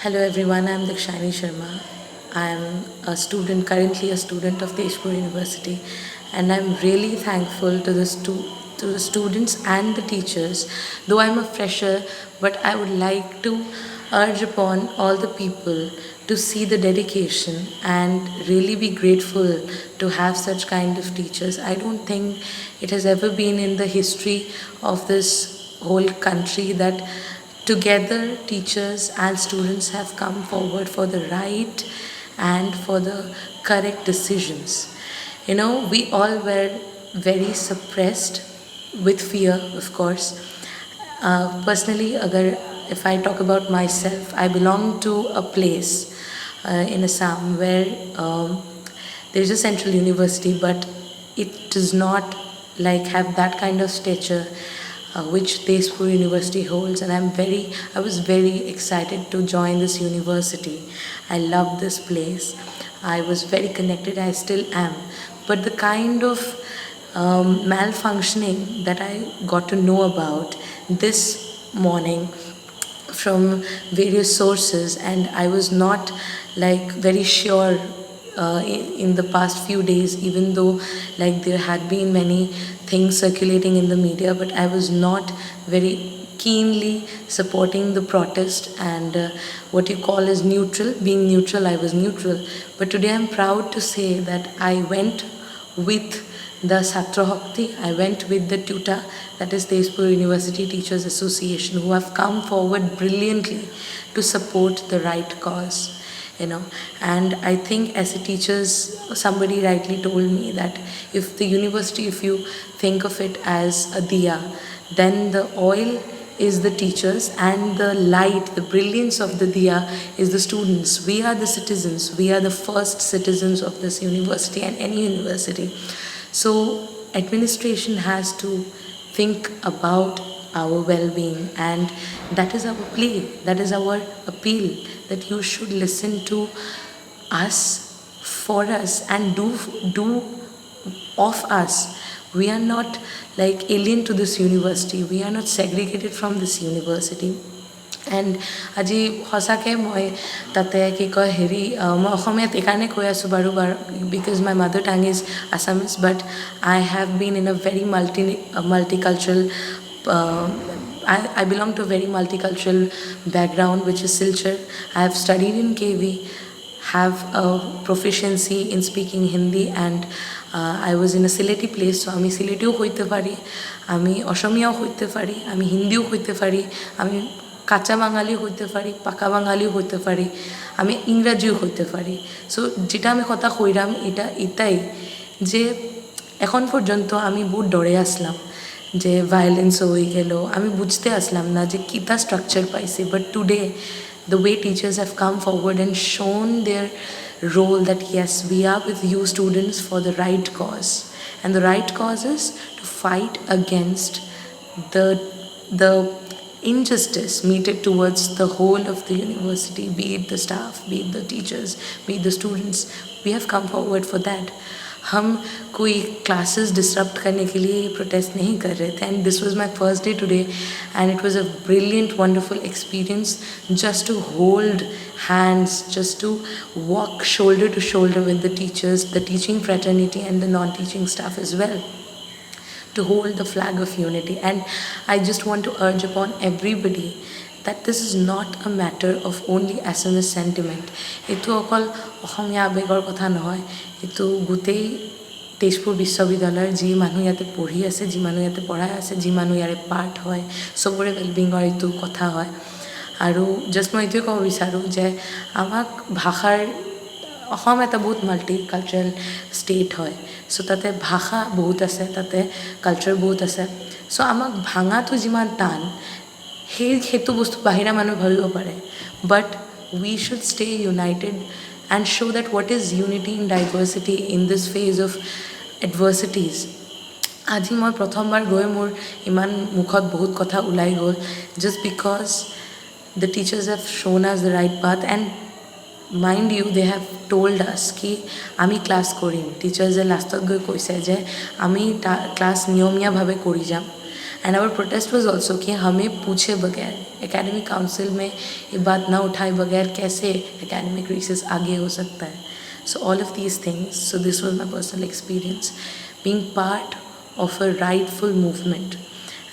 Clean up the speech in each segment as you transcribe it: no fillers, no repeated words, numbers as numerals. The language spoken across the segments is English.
Hello everyone, I'm Dakshani Sharma. I'm currently a student of Tezpur University, and I'm really thankful to to the students and the teachers. Though I'm a fresher, but I would like to urge upon all the people to see the dedication and really be grateful to have such kind of teachers. I don't think it has ever been in the history of this whole country that together, teachers and students have come forward for the right and for the correct decisions. We all were very suppressed with fear, of course. Personally, if I talk about myself, I belong to a place in Assam where there's a central university, but it does not like have that kind of stature which Tezpur University holds, and I was very excited to join this university. I love this place. I was very connected. I still am, but the kind of malfunctioning that I got to know about this morning from various sources, and I was not like very sure in the past few days, even though like there had been many things circulating in the media, but I was not very keenly supporting the protest and what you call as neutral. Being neutral, I was neutral, but today I'm proud to say that I went with the Satra Hokti. I went with the TUTA, that is Tezpur University Teachers Association, who have come forward brilliantly to support the right cause. And I think as a teachers, somebody rightly told me that if the university, if you think of it as a diya, then the oil is the teachers and the light, the brilliance of the diya is the students. We are the citizens. We are the first citizens of this university and any university. So administration has to think about our well-being, and that is our plea, that is our appeal, that you should listen to us, for us, and do of us. We are not like alien to this university. We are not segregated from this university. And আজি সঁচাকৈ মই তাতে কি কয় মই অসমীয়াত এইকাৰণে কৈ আছোঁ বাৰু because my mother tongue is Assamese, but I have been in a very multicultural I belong to a very multicultural background, which is Silchar. I have studied in KV, have a proficiency in speaking Hindi, and I was in a Sylheti place, so আমি সিলেটিও হইতে পারি, আমি অসমিয়াও হইতে পারি, আমি হিন্দিও হইতে পারি, আমি কাঁচা বাঙালিও হইতে পারি, পাকা বাঙালিও হইতে পারি, আমি ইংরাজিও হইতে পারি। সো যেটা আমি কথা কইরাম এটাই যে এখন পর্যন্ত আমি বহুত ডরে আসলাম যে ভায়োলেন্স হয়ে গেল, আমি বুঝতে আসলাম না যে কিতা স্ট্রাকচার পাইছে। But today the way teachers have come forward and shown their role that yes, we are with you students for the right cause, and the right cause is to fight against the injustice meted towards the whole of the university, be it the staff, be it the teachers, be it the students. We have come forward for that. हम कोई classes disrupt करने के लिए protest नहीं कर रहे थे, and this was my first day today, and it was a brilliant wonderful experience just to hold hands, just to walk shoulder to shoulder with the teachers, the teaching fraternity and the non-teaching staff as well, to hold the flag of unity. And I just want to urge upon everybody that this is not a matter of only Assamese sentiment. Etu okol অসমীয়া আবেগৰ কথা নহয়, এটো গোটেই তেজপুৰ বিশ্ববিদ্যালয়ৰ যি মানুহ ইয়াতে পঢ়ি আছে, যি মানুহ ইয়াতে পঢ়াই আছে, যি মানুহ ইয়াৰে পাৰ্ট হয়, চবৰে ৱেলবিঙৰ এইটো কথা হয়। আৰু জাষ্ট মই এইটোৱে ক'ব বিচাৰোঁ যে আমাক ভাষাৰ, অসম এটা বহুত মাল্টিকালচাৰেল ষ্টেট হয়, চ' তাতে ভাষা বহুত আছে, তাতে কালচাৰ বহুত আছে। চ' আমাক ভাঙাটো যিমান টান, সেইটো বস্তু বাহিৰা মানুহ ভাবিব পাৰে, but we should stay United and show that what is unity in diversity in this phase of adversities. আজি মই প্ৰথমবাৰ গৈ মোৰ ইমান মুখত বহুত কথা ওলাই গ'ল, just because the teachers have shown us the right path, and mind you, they have told us কি আমি ক্লাছ কৰিম। টিচাৰ্ছে লাষ্টত গৈ কৈছে যে আমি ক্লাছ নিয়মীয়াভাৱে কৰি যাম, and our protest was also कि हमें पूछे बगैर, एकेडमिक काउंसिल में ये बात ना उठाए बगैर कैसे एकेडमिक रिसर्च आगे हो सकता है. So all of these things, so this was my personal experience being part of a rightful movement,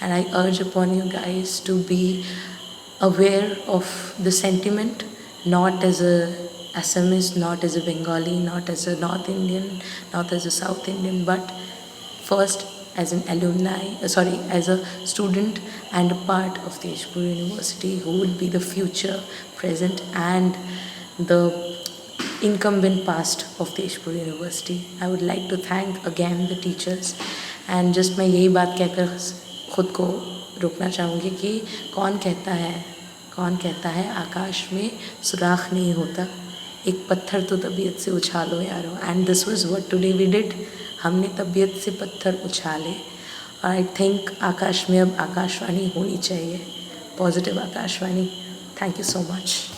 and I urge upon you guys to be aware of the sentiment, not as a Assamese, not as a Bengali, not as a North Indian, not as a South Indian, but first as an alumni, as a student and a part of Tejpur University, who will be the future, present and the incumbent past of Tejpur University. I would like to thank again the teachers, and just मैं यही बात कहकर खुद को रोकना चाहूँगी कि कौन कहता है आकाश में सुराख नहीं होता, एक पत्थर तो तबीयत से उछालो यारो. And this was what today we did. हमने तबीयत से पत्थर उछाले. और आई थिंक आकाश में अब आकाशवाणी होनी चाहिए, positive Akashvani. Thank you so much.